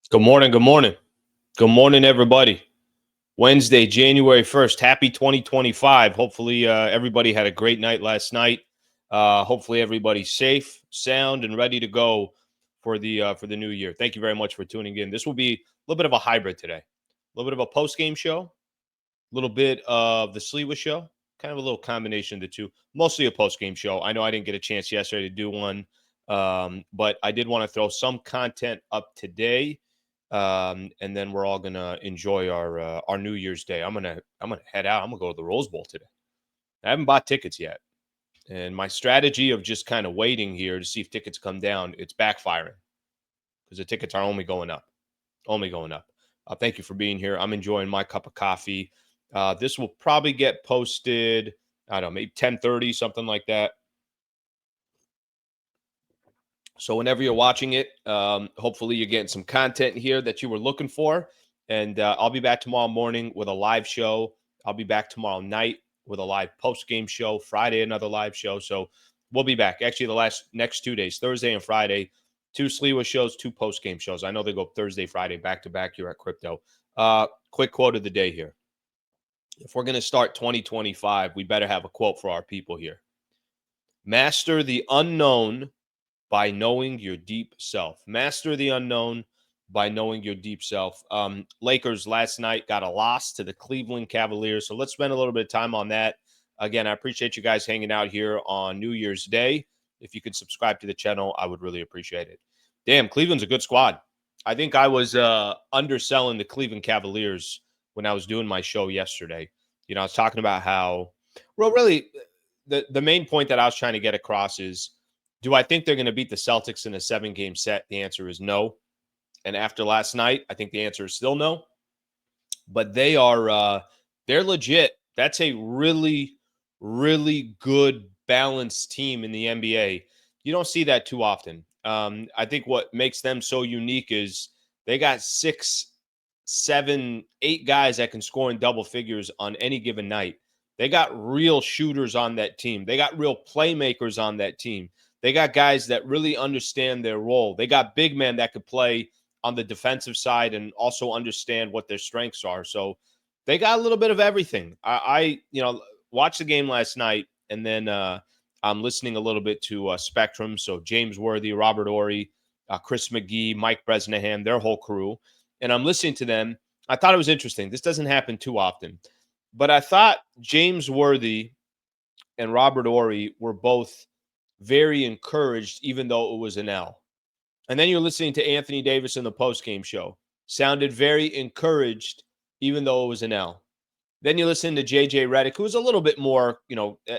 Good morning. Good morning. Good morning, everybody. Wednesday, January 1st. Happy 2025. Hopefully, everybody had a great night last night. Hopefully, everybody's safe, sound, and ready to go for the new year. Thank you very much for tuning in. This will be a little bit of a hybrid today. A little bit of a post game show, a little bit of the Sliwa show, kind of a little combination of the two. Mostly a post game show. I know I didn't get a chance yesterday to do one, but I did want to throw some content up today, and then we're all gonna enjoy our New Year's Day. I'm gonna head out. I'm gonna go to the Rose Bowl today. I haven't bought tickets yet, and my strategy of just kind of waiting here to see if tickets come down, it's backfiring because the tickets are only going up, only going up. Thank you for being here. I'm enjoying my cup of coffee. This will probably get posted. I don't know, maybe 10:30, something like that. So whenever you're watching it, hopefully you're getting some content here that you were looking for. And I'll be back tomorrow morning with a live show. I'll be back tomorrow night with a live post-game show. Friday, another live show. So we'll be back. Actually, the next 2 days, Thursday and Friday, two Sliwa shows, two post-game shows. I know they go Thursday, Friday, back-to-back here at Crypto. Quick quote of the day here. If we're going to start 2025, we better have a quote for our people here. Master the unknown by knowing your deep self. Master the unknown by knowing your deep self. Lakers last night got a loss to the Cleveland Cavaliers. So let's spend a little bit of time on that. Again, I appreciate you guys hanging out here on New Year's Day. If you could subscribe to the channel, I would really appreciate it. Damn, Cleveland's a good squad. I think I was underselling the Cleveland Cavaliers when I was doing my show yesterday. I was talking about how, well, really, the main point that I was trying to get across is, do I think they're going to beat the Celtics in a 7-game set? The answer is no. And after last night, I think the answer is still no. But they're legit. That's a really, really good balanced team in the NBA. You don't see that too often. I think what makes them so unique is they got 6, 7, 8 guys that can score in double figures on any given night. They got real shooters on that team. They got real playmakers on that team. They got guys that really understand their role. They got big men that could play on the defensive side and also understand what their strengths are. So they got a little bit of everything. I watched the game last night, and then I'm listening a little bit to Spectrum. So James Worthy, Robert Ory, Chris McGee, Mike Bresnahan, their whole crew. And I'm listening to them. I thought it was interesting. This doesn't happen too often. But I thought James Worthy and Robert Ory were both very encouraged, even though it was an L. And then you're listening to Anthony Davis in the postgame show. Sounded very encouraged, even though it was an L. Then you listen to JJ Redick, who was a little bit more,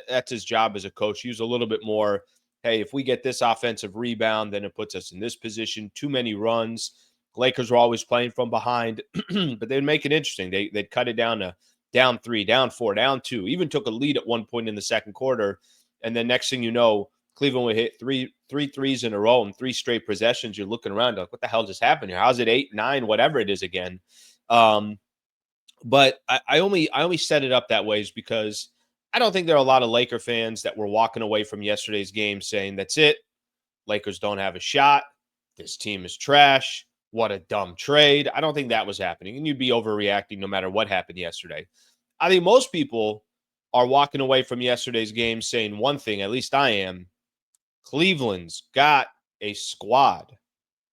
that's his job as a coach. He was a little bit more, hey, if we get this offensive rebound, then it puts us in this position. Too many runs. Lakers were always playing from behind, but they'd make it interesting. They'd cut it down to down 3, down 4, down 2. Even took a lead at one point in the second quarter. And then next thing you know, Cleveland would hit three threes in a row and 3 straight possessions. You're looking around like, what the hell just happened here? How's it 8, 9, whatever it is again? But I only set it up that way is because I don't think there are a lot of Laker fans that were walking away from yesterday's game saying, that's it. Lakers don't have a shot. This team is trash. What a dumb trade. I don't think that was happening. And you'd be overreacting no matter what happened yesterday. I think most people are walking away from yesterday's game saying one thing, at least I am. Cleveland's got a squad.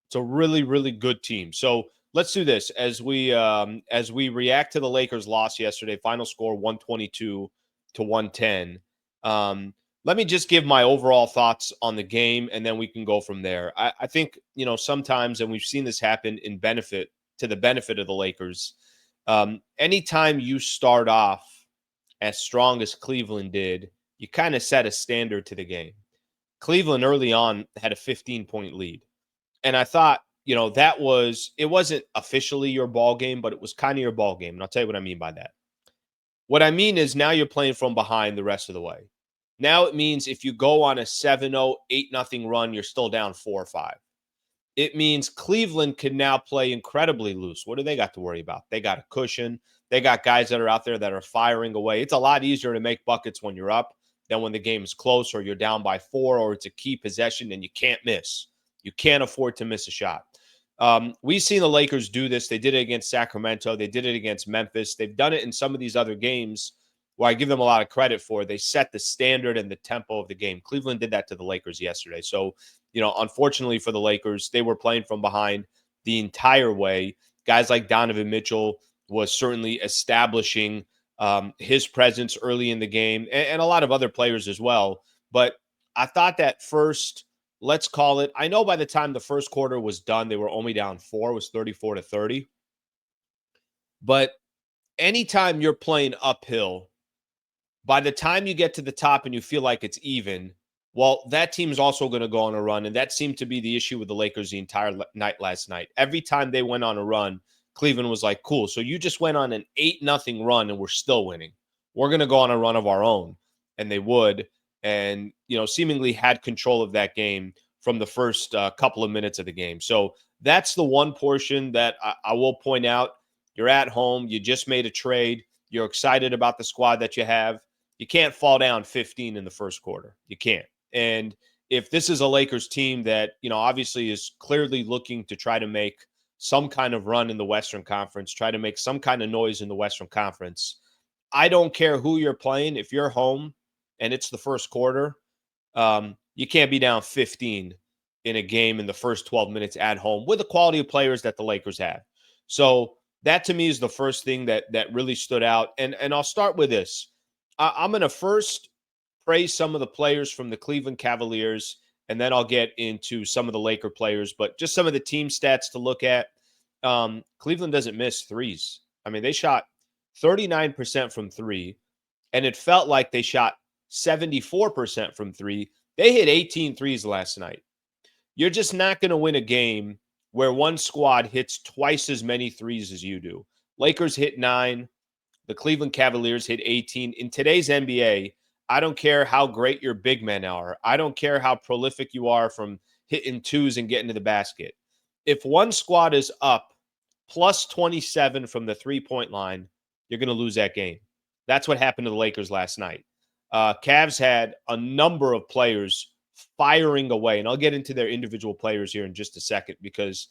It's a really, really good team. So let's do this as we react to the Lakers' loss yesterday. Final score 122-110. Let me just give my overall thoughts on the game, and then we can go from there. I think sometimes, and we've seen this happen to the benefit of the Lakers. Anytime you start off as strong as Cleveland did, you kind of set a standard to the game. Cleveland early on had a 15-point lead. And I thought, it wasn't officially your ball game, but it was kind of your ball game. And I'll tell you what I mean by that. What I mean is now you're playing from behind the rest of the way. Now it means if you go on a 7-0, 8-0 run, you're still down 4 or 5. It means Cleveland can now play incredibly loose. What do they got to worry about? They got a cushion. They got guys that are out there that are firing away. It's a lot easier to make buckets when you're up than when the game is close or you're down by 4 or it's a key possession and you can't miss. You can't afford to miss a shot. We've seen the Lakers do this. They did it against Sacramento. They did it against Memphis. They've done it in some of these other games where I give them a lot of credit for. They set the standard and the tempo of the game. Cleveland did that to the Lakers yesterday. So, unfortunately for the Lakers, they were playing from behind the entire way. Guys like Donovan Mitchell was certainly establishing his presence early in the game, and a lot of other players as well. But I thought that first, let's call it, I know by the time the first quarter was done, they were only down 4, it was 34-30. But anytime you're playing uphill, by the time you get to the top and you feel like it's even, well, that team's also going to go on a run. And that seemed to be the issue with the Lakers the entire night last night. Every time they went on a run, Cleveland was like, cool. So you just went on an 8-0 run and we're still winning. We're going to go on a run of our own. And they would. And, seemingly had control of that game from the first couple of minutes of the game. So that's the one portion that I will point out. You're at home. You just made a trade. You're excited about the squad that you have. You can't fall down 15 in the first quarter. You can't. And if this is a Lakers team that, obviously is clearly looking to try to make some kind of run in the Western Conference, try to make some kind of noise in the Western Conference, I don't care who you're playing. If you're home and it's the first quarter, you can't be down 15 in a game in the first 12 minutes at home with the quality of players that the Lakers have. So that to me is the first thing that really stood out. And I'll start with this. I'm going to first praise some of the players from the Cleveland Cavaliers, and then I'll get into some of the Laker players. But just some of the team stats to look at. Cleveland doesn't miss threes. I mean, they shot 39% from three, and it felt like they shot 74% from three. They hit 18 threes last night. You're just not going to win a game where one squad hits twice as many threes as you do. Lakers hit 9. The Cleveland Cavaliers hit 18. In today's NBA, I don't care how great your big men are. I don't care how prolific you are from hitting twos and getting to the basket. If one squad is up plus 27 from the three-point line, you're going to lose that game. That's what happened to the Lakers last night. Cavs had a number of players firing away, and I'll get into their individual players here in just a second because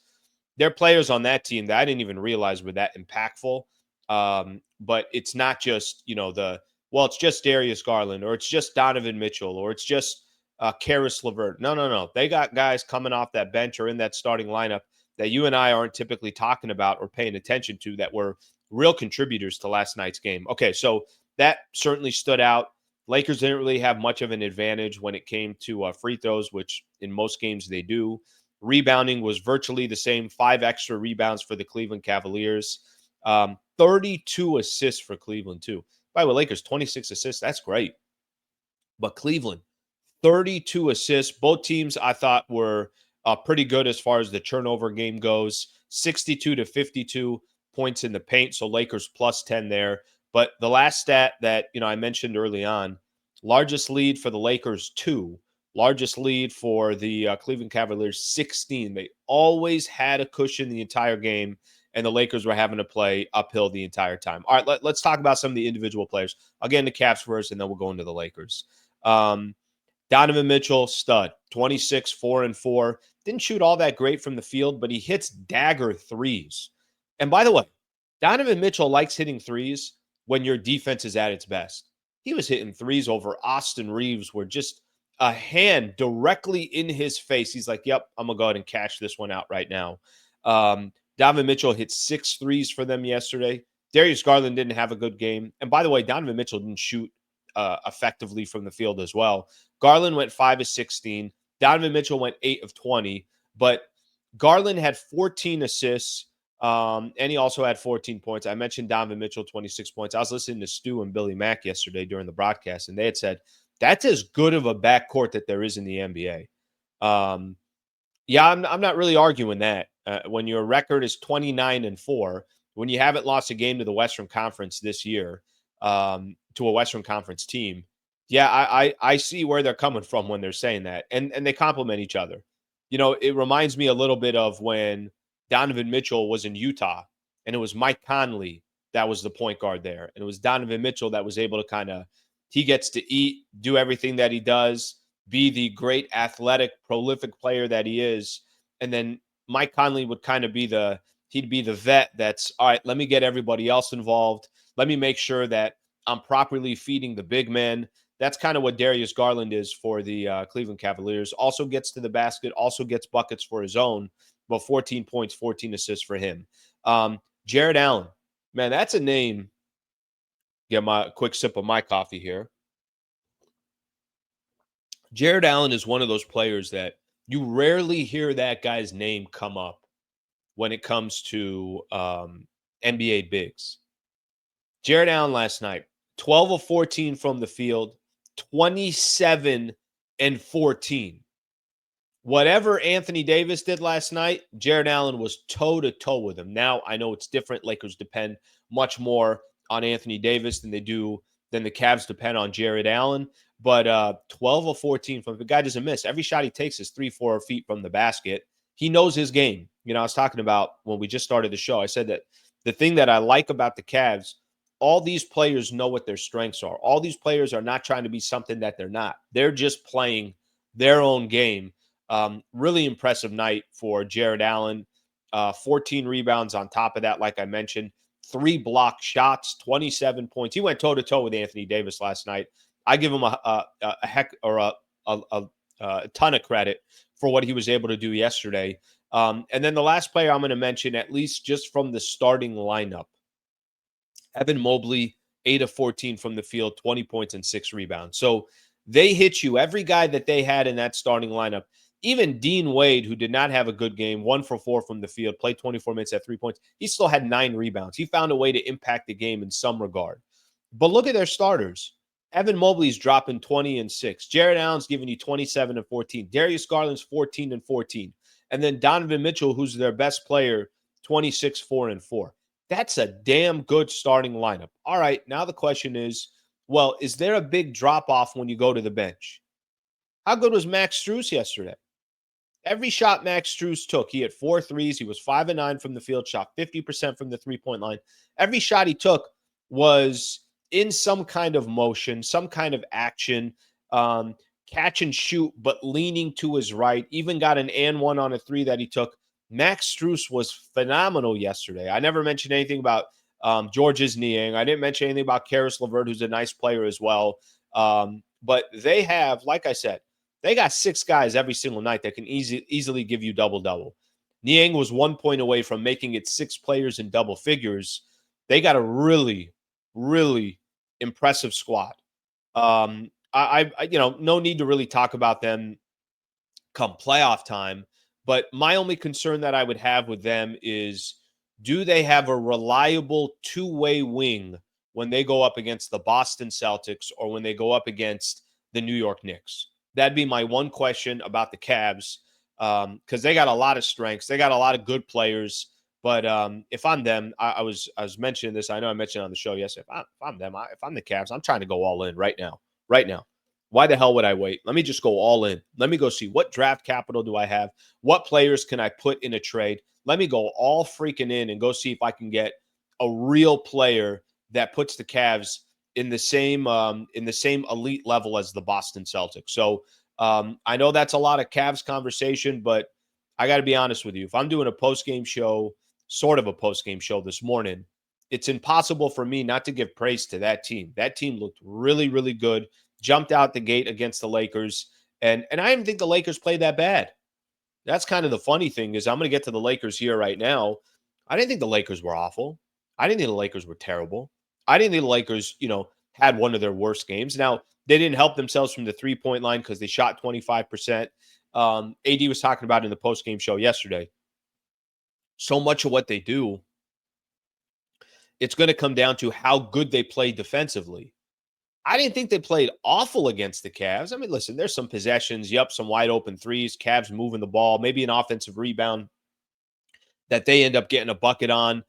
they're players on that team that I didn't even realize were that impactful. But it's not just, it's just Darius Garland or it's just Donovan Mitchell or it's just Karis LeVert. No. They got guys coming off that bench or in that starting lineup that you and I aren't typically talking about or paying attention to that were real contributors to last night's game. Okay, so that certainly stood out. Lakers didn't really have much of an advantage when it came to free throws, which in most games they do. Rebounding was virtually the same, 5 extra rebounds for the Cleveland Cavaliers. 32 assists for Cleveland, too. By the way, Lakers, 26 assists. That's great. But Cleveland, 32 assists. Both teams, I thought, were pretty good as far as the turnover game goes. 62-52 points in the paint. So Lakers plus 10 there. But the last stat that, I mentioned early on, largest lead for the Lakers, 2. Largest lead for the Cleveland Cavaliers, 16. They always had a cushion the entire game, and the Lakers were having to play uphill the entire time. All right, let's talk about some of the individual players. I'll get into Cavs first, and then we'll go into the Lakers. Donovan Mitchell, stud, 26, 4 and 4. Didn't shoot all that great from the field, but he hits dagger threes. And by the way, Donovan Mitchell likes hitting threes when your defense is at its best. He was hitting threes over Austin Reeves where just a hand directly in his face. He's like, yep, I'm going to go ahead and cash this one out right now. Donovan Mitchell hit 6 threes for them yesterday. Darius Garland didn't have a good game. And by the way, Donovan Mitchell didn't shoot effectively from the field as well. Garland went 5 of 16. Donovan Mitchell went 8 of 20. But Garland had 14 assists, and he also had 14 points. I mentioned Donovan Mitchell, 26 points. I was listening to Stu and Billy Mack yesterday during the broadcast, and they had said, that's as good of a backcourt that there is in the NBA. I'm not really arguing that. When your record is 29-4, when you haven't lost a game to the Western Conference this year, to a Western Conference team, I see where they're coming from when they're saying that. And they complement each other. It reminds me a little bit of when Donovan Mitchell was in Utah, and it was Mike Conley that was the point guard there. And it was Donovan Mitchell that was able to he gets to eat, do everything that he does, be the great athletic, prolific player that he is. And then Mike Conley would kind of be he'd be the vet that's, all right, let me get everybody else involved. Let me make sure that I'm properly feeding the big men. That's kind of what Darius Garland is for the Cleveland Cavaliers. Also gets to the basket, also gets buckets for his own, but 14 points, 14 assists for him. Jared Allen, man, that's a name. Get my quick sip of my coffee here. Jared Allen is one of those players that you rarely hear that guy's name come up when it comes to NBA bigs. Jared Allen last night, 12 of 14 from the field, 27 and 14. Whatever Anthony Davis did last night, Jared Allen was toe-to-toe with him. Now, I know it's different. Lakers depend much more on Anthony Davis than the Cavs depend on Jared Allen. But 12 of 14 from the guy doesn't miss. Every shot he takes is 3-4 feet from the basket. He knows his game. I was talking about when we just started the show, I said that the thing that I like about the Cavs, all these players know what their strengths are. All these players are not trying to be something that they're not. They're just playing their own game. Really impressive night for Jared Allen. 14 rebounds on top of that, like I mentioned. 3 block shots, 27 points. He went toe-to-toe with Anthony Davis last night. I give him a ton of credit for what he was able to do yesterday. And then the last player I'm going to mention, at least just from the starting lineup, Evan Mobley, 8 of 14 from the field, 20 points and 6 rebounds. So they hit you. Every guy that they had in that starting lineup, even Dean Wade, who did not have a good game, 1 for 4 from the field, played 24 minutes at 3 points. He still had 9 rebounds. He found a way to impact the game in some regard. But look at their starters. Evan Mobley's dropping 20 and 6. Jared Allen's giving you 27 and 14. Darius Garland's 14 and 14. And then Donovan Mitchell, who's their best player, 26, 4 and 4. That's a damn good starting lineup. All right, now the question is, well, is there a big drop-off when you go to the bench? How good was Max Strus yesterday? Every shot Max Strus took, he had 4 threes. He was 5 and 9 from the field, shot 50% from the three-point line. Every shot he took was in some kind of motion, some kind of action, catch and shoot, but leaning to his right. Even got an and one on a 3 that he took. Max Strus was phenomenal yesterday. I never mentioned anything about Georges Niang. I didn't mention anything about Karis LeVert, who's a nice player as well. But they have, like I said, they got 6 guys every single night that can easily give you double-double. Niang was 1 point away from making it 6 players in double figures. They got a really, really impressive squad. I no need to really talk about them come playoff time, but my only concern that I would have with them is, do they have a reliable two-way wing when they go up against the Boston Celtics or when they go up against the New York Knicks? That'd be my one question about the Cavs, because they got a lot of strengths. They got a lot of good players. But if I'm them, I was mentioning this. I know I mentioned it on the show yesterday. If I'm them, if I'm the Cavs, I'm trying to go all in right now. Right now. Why the hell would I wait? Let me just go all in. Let me go see what draft capital do I have? What players can I put in a trade? Let me go all freaking in and go see if I can get a real player that puts the Cavs in the same elite level as the Boston Celtics. So I know that's a lot of Cavs conversation, but I got to be honest with you. If I'm doing a post-game show, sort of a post-game show this morning, it's impossible for me not to give praise to that team. That team looked really, really good, jumped out the gate against the Lakers, and I didn't think the Lakers played that bad. That's kind of the funny thing is I'm going to get to the Lakers here right now. I didn't think the Lakers were awful. I didn't think the Lakers were terrible. I didn't think the Lakers, had one of their worst games. Now, they didn't help themselves from the three-point line because they shot 25%. AD was talking about in the post-game show yesterday. So much of what they do, it's going to come down to how good they play defensively. I didn't think they played awful against the Cavs. I mean, listen, there's some possessions. Yep, some wide open threes. Cavs moving the ball. Maybe an offensive rebound that they end up getting a bucket on.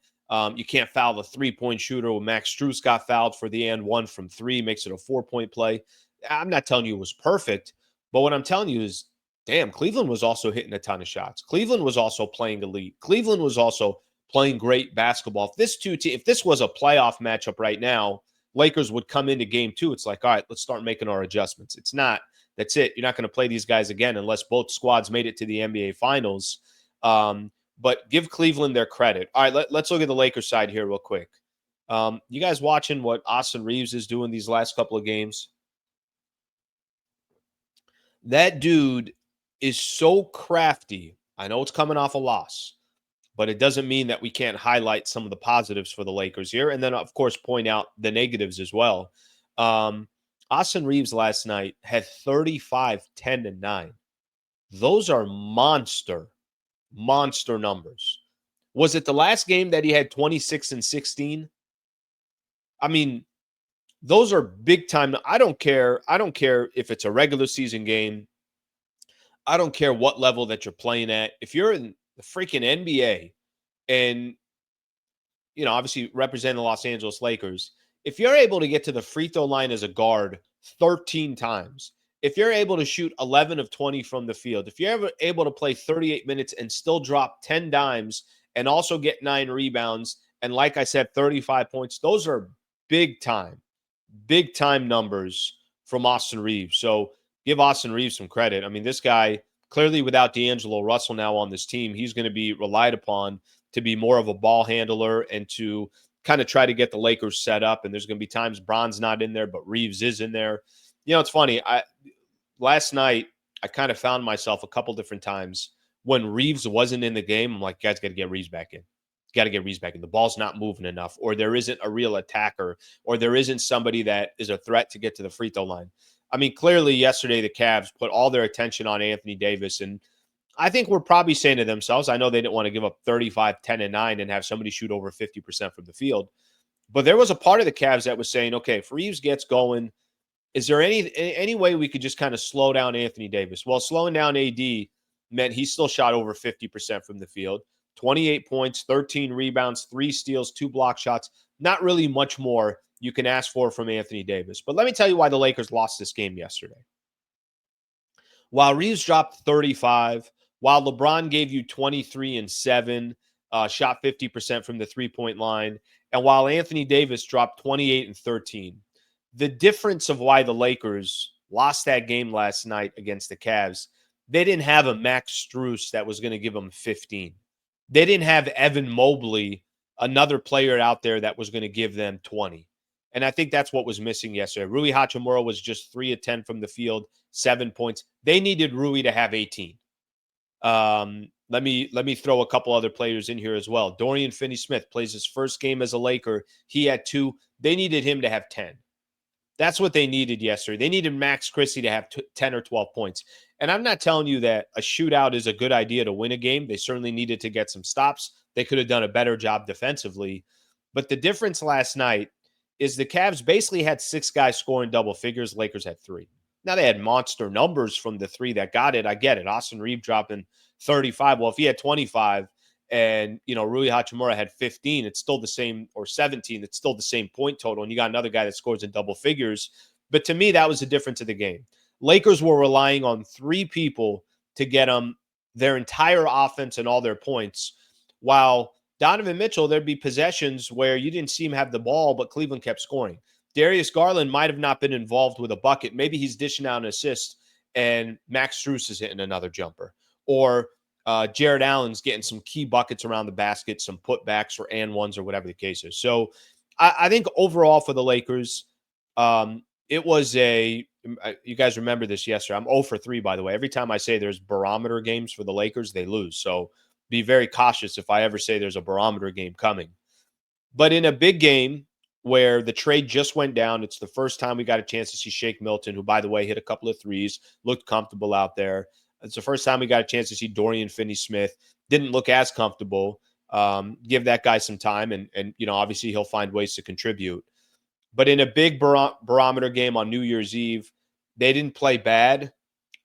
You can't foul the three-point shooter. When Max Strus got fouled for the and one from 3, makes it a 4-point play. I'm not telling you it was perfect, but what I'm telling you is, damn, Cleveland was also hitting a ton of shots. Cleveland was also playing elite. Cleveland was also playing great basketball. If this was a playoff matchup right now, Lakers would come into game 2. It's like, all right, let's start making our adjustments. It's not. That's it. You're not going to play these guys again unless both squads made it to the NBA Finals. But give Cleveland their credit. All right, let's look at the Lakers side here real quick. You guys watching what Austin Reeves is doing these last couple of games? That dude is so crafty. I know it's coming off a loss, but it doesn't mean that we can't highlight some of the positives for the Lakers here. And then, of course, point out the negatives as well. Um, Austin Reeves last night had 35, 10, and 9. Those are monster numbers. Was it the last game that he had 26 and 16? I mean, those are big time. I don't care. I don't care if it's a regular season game. I don't care what level that you're playing at. If you're in the freaking NBA and, obviously representing the Los Angeles Lakers, if you're able to get to the free throw line as a guard 13 times, if you're able to shoot 11 of 20 from the field, if you're ever able to play 38 minutes and still drop 10 dimes and also get 9 rebounds, and like I said, 35 points, those are big time numbers from Austin Reeves. So give Austin Reeves some credit. I mean, this guy, clearly without D'Angelo Russell now on this team, he's going to be relied upon to be more of a ball handler and to kind of try to get the Lakers set up. And there's going to be times Bron's not in there, but Reeves is in there. It's funny. Last night, I kind of found myself a couple different times when Reeves wasn't in the game. I'm like, guys, got to get Reeves back in. Got to get Reeves back in. The ball's not moving enough, or there isn't a real attacker, or there isn't somebody that is a threat to get to the free throw line. I mean, clearly yesterday the Cavs put all their attention on Anthony Davis, and I think we're probably saying to themselves, I know they didn't want to give up 35, 10, and 9 and have somebody shoot over 50% from the field, but there was a part of the Cavs that was saying, okay, if Reeves gets going, is there any way we could just kind of slow down Anthony Davis? Well, slowing down AD meant he still shot over 50% from the field. 28 points, 13 rebounds, 3 steals, 2 block shots. Not really much more you can ask for from Anthony Davis. But let me tell you why the Lakers lost this game yesterday. While Reeves dropped 35, while LeBron gave you 23 and 7, shot 50% from the three-point line, and while Anthony Davis dropped 28 and 13, the difference of why the Lakers lost that game last night against the Cavs, they didn't have a Max Strus that was going to give them 15. They didn't have Evan Mobley, another player out there that was going to give them 20. And I think that's what was missing yesterday. Rui Hachimura was just 3 of 10 from the field, 7 points. They needed Rui to have 18. Let me throw a couple other players in here as well. Dorian Finney-Smith plays his first game as a Laker. He had 2. They needed him to have 10. That's what they needed yesterday. They needed Max Christie to have 10 or 12 points. And I'm not telling you that a shootout is a good idea to win a game. They certainly needed to get some stops. They could have done a better job defensively. But the difference last night is the Cavs basically had 6 guys scoring double figures. Lakers had 3. Now, they had monster numbers from the 3 that got it. I get it. Austin Reeves dropping 35. Well, if he had 25 and, Rui Hachimura had 15, it's still the same, or 17, it's still the same point total. And you got another guy that scores in double figures. But to me, that was the difference of the game. Lakers were relying on 3 people to get them their entire offense and all their points, while Donovan Mitchell, there'd be possessions where you didn't see him have the ball, but Cleveland kept scoring. Darius Garland might have not been involved with a bucket. Maybe he's dishing out an assist and Max Strus is hitting another jumper. Or Jared Allen's getting some key buckets around the basket, some putbacks or and ones or whatever the case is. So I think overall for the Lakers, it was you guys remember this yesterday. I'm 0 for 3, by the way. Every time I say there's barometer games for the Lakers, they lose. So be very cautious if I ever say there's a barometer game coming. But in a big game where the trade just went down, it's the first time we got a chance to see Shake Milton, who, by the way, hit a couple of threes, looked comfortable out there. It's the first time we got a chance to see Dorian Finney-Smith. Didn't look as comfortable. Give that guy some time, and obviously he'll find ways to contribute. But in a big barometer game on New Year's Eve, they didn't play bad,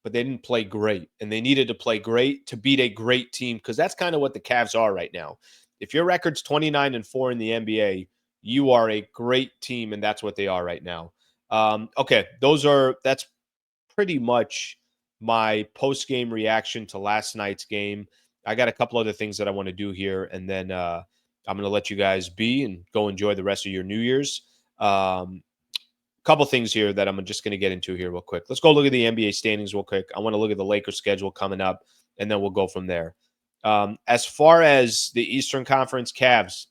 but they didn't play great. And they needed to play great to beat a great team, because that's kind of what the Cavs are right now. If your record's 29-4 in the NBA, you are a great team, and that's what they are right now. Okay, that's pretty much my post-game reaction to last night's game. I got a couple other things that I want to do here, and then I'm going to let you guys be and go enjoy the rest of your New Year's. Couple things here that I'm just going to get into here real quick. Let's go look at the NBA standings real quick. I want to look at the Lakers schedule coming up, and then we'll go from there. As far as the Eastern Conference Cavs,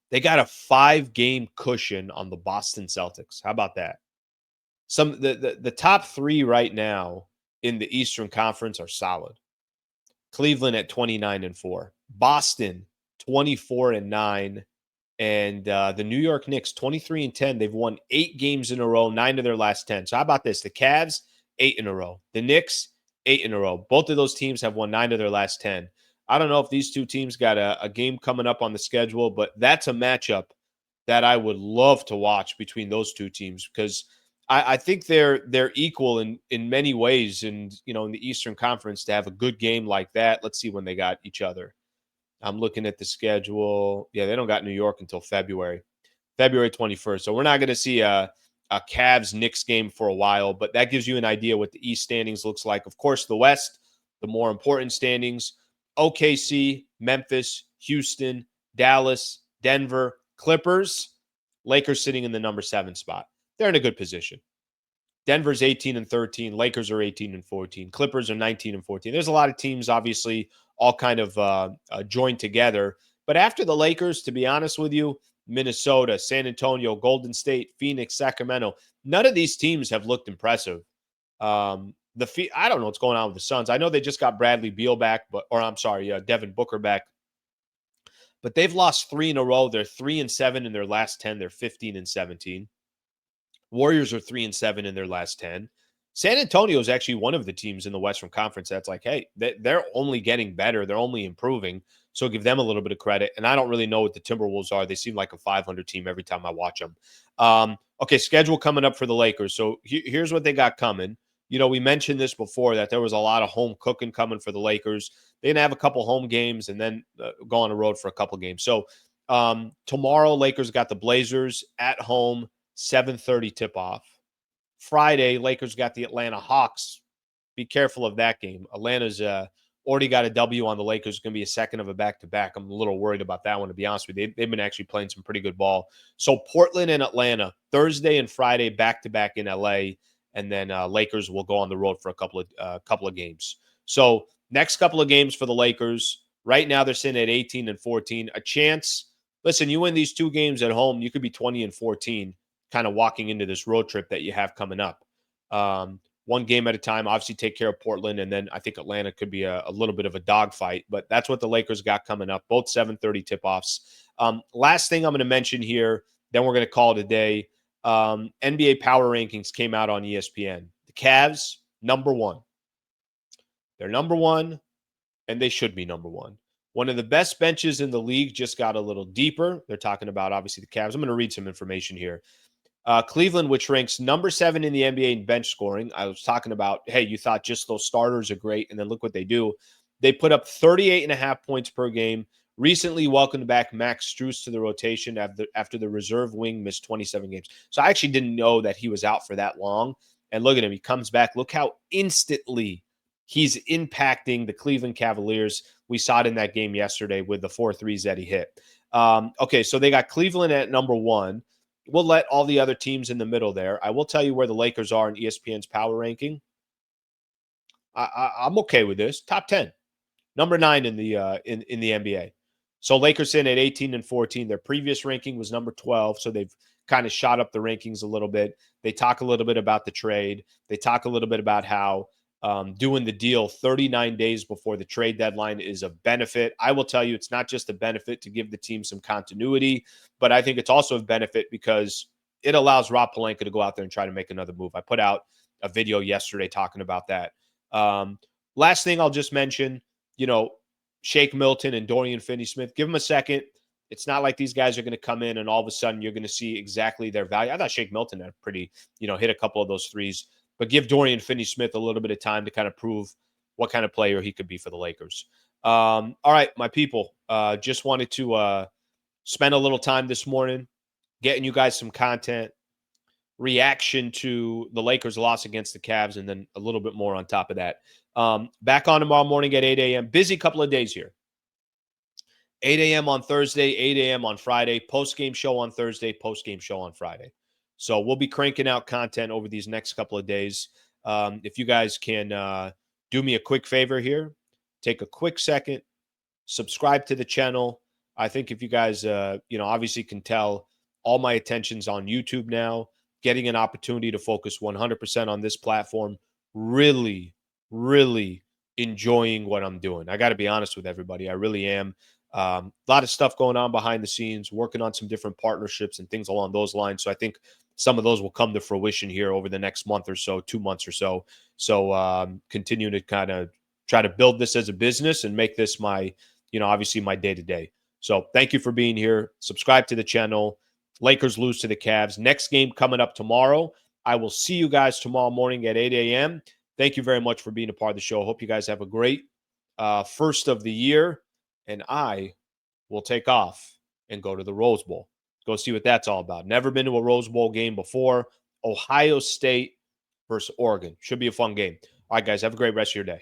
they got a 5-game cushion on the Boston Celtics. How about that? The top 3 right now in the Eastern Conference are solid. Cleveland at 29-4, Boston 24-9, and the New York Knicks 23-10. They've won 8 games in a row, 9 of their last 10. So how about this? The Cavs 8 in a row, the Knicks 8 in a row. Both of those teams have won 9 of their last 10. I don't know if these two teams got a game coming up on the schedule, but that's a matchup that I would love to watch between those two teams because I think they're equal in many ways. And in the Eastern Conference to have a good game like that. Let's see when they got each other. I'm looking at the schedule. Yeah, they don't got New York until February 21st. So we're not going to see a Cavs Knicks game for a while, but that gives you an idea what the East standings looks like. Of course, the West, the more important standings: OKC, Memphis, Houston, Dallas, Denver, Clippers, Lakers sitting in the number 7 spot. They're in a good position. Denver's 18-13. Lakers are 18-14. Clippers are 19-14. There's a lot of teams, obviously, all kind of joined together. But after the Lakers, to be honest with you, Minnesota, San Antonio, Golden State, Phoenix, Sacramento, none of these teams have looked impressive. I don't know what's going on with the Suns. I know they just got Bradley Beal back, Devin Booker back. But they've lost 3 in a row. They're 3-7 in their last 10. They're 15-17. Warriors are 3-7 in their last 10. San Antonio is actually one of the teams in the Western Conference that's like, hey, they're only getting better. They're only improving. So give them a little bit of credit. And I don't really know what the Timberwolves are. They seem like a 500 team every time I watch them. Okay, schedule coming up for the Lakers. So here's what they got coming. We mentioned this before that there was a lot of home cooking coming for the Lakers. They're going to have a couple home games and then go on the road for a couple games. So tomorrow, Lakers got the Blazers at home, 7:30 tip-off. Friday, Lakers got the Atlanta Hawks. Be careful of that game. Atlanta's already got a W on the Lakers. It's going to be a second of a back-to-back. I'm a little worried about that one, to be honest with you. They've been actually playing some pretty good ball. So Portland and Atlanta, Thursday and Friday, back-to-back in L.A., and then Lakers will go on the road for a couple of games. So next couple of games for the Lakers. Right now, they're sitting at 18-14. A chance. Listen, you win these 2 games at home, you could be 20-14, kind of walking into this road trip that you have coming up. One game at a time, obviously take care of Portland, and then I think Atlanta could be a little bit of a dogfight, but that's what the Lakers got coming up, both 7:30 tip-offs. Last thing I'm going to mention here, then we're going to call it a day. NBA Power Rankings came out on ESPN. The Cavs, number 1. They're number 1, and they should be number 1. One of the best benches in the league just got a little deeper. They're talking about, obviously, the Cavs. I'm going to read some information here. Cleveland, which ranks number 7 in the NBA in bench scoring. I was talking about, hey, you thought just those starters are great, and then look what they do. They put up 38.5 points per game. Recently welcomed back Max Strus to the rotation after the reserve wing missed 27 games. So I actually didn't know that he was out for that long. And look at him. He comes back. Look how instantly he's impacting the Cleveland Cavaliers. We saw it in that game yesterday with the 4 threes that he hit. Okay, so they got Cleveland at number 1. We'll let all the other teams in the middle there. I will tell you where the Lakers are in ESPN's power ranking. I'm okay with this. Top 10, number 9 in the NBA. So Lakers in at 18-14. Their previous ranking was number 12, so they've kind of shot up the rankings a little bit. They talk a little bit about the trade. They talk a little bit about how doing the deal 39 days before the trade deadline is a benefit. I will tell you, it's not just a benefit to give the team some continuity, but I think it's also a benefit because it allows Rob Pelinka to go out there and try to make another move. I put out a video yesterday talking about that. Last thing I'll just mention, Shake Milton and Dorian Finney-Smith, give them a second. It's not like these guys are going to come in and all of a sudden you're going to see exactly their value. I thought Shake Milton had pretty, hit a couple of those threes, but give Dorian Finney-Smith a little bit of time to kind of prove what kind of player he could be for the Lakers. All right, my people, just wanted to spend a little time this morning getting you guys some content, reaction to the Lakers' loss against the Cavs, and then a little bit more on top of that. Back on tomorrow morning at 8 a.m. Busy couple of days here. 8 a.m. on Thursday, 8 a.m. on Friday, post-game show on Thursday, post-game show on Friday. So we'll be cranking out content over these next couple of days. If you guys can do me a quick favor here, take a quick second, subscribe to the channel. I think if you guys, obviously can tell, all my attention's on YouTube now, getting an opportunity to focus 100% on this platform, really, really enjoying what I'm doing. I got to be honest with everybody. I really am. A lot of stuff going on behind the scenes, working on some different partnerships and things along those lines. So I think some of those will come to fruition here over the next month or so, 2 months or so. So continue to kind of try to build this as a business and make this my, obviously my day to day. So thank you for being here. Subscribe to the channel. Lakers lose to the Cavs. Next game coming up tomorrow. I will see you guys tomorrow morning at 8 a.m. Thank you very much for being a part of the show. Hope you guys have a great first of the year. And I will take off and go to the Rose Bowl. Go see what that's all about. Never been to a Rose Bowl game before. Ohio State versus Oregon. Should be a fun game. All right, guys, have a great rest of your day.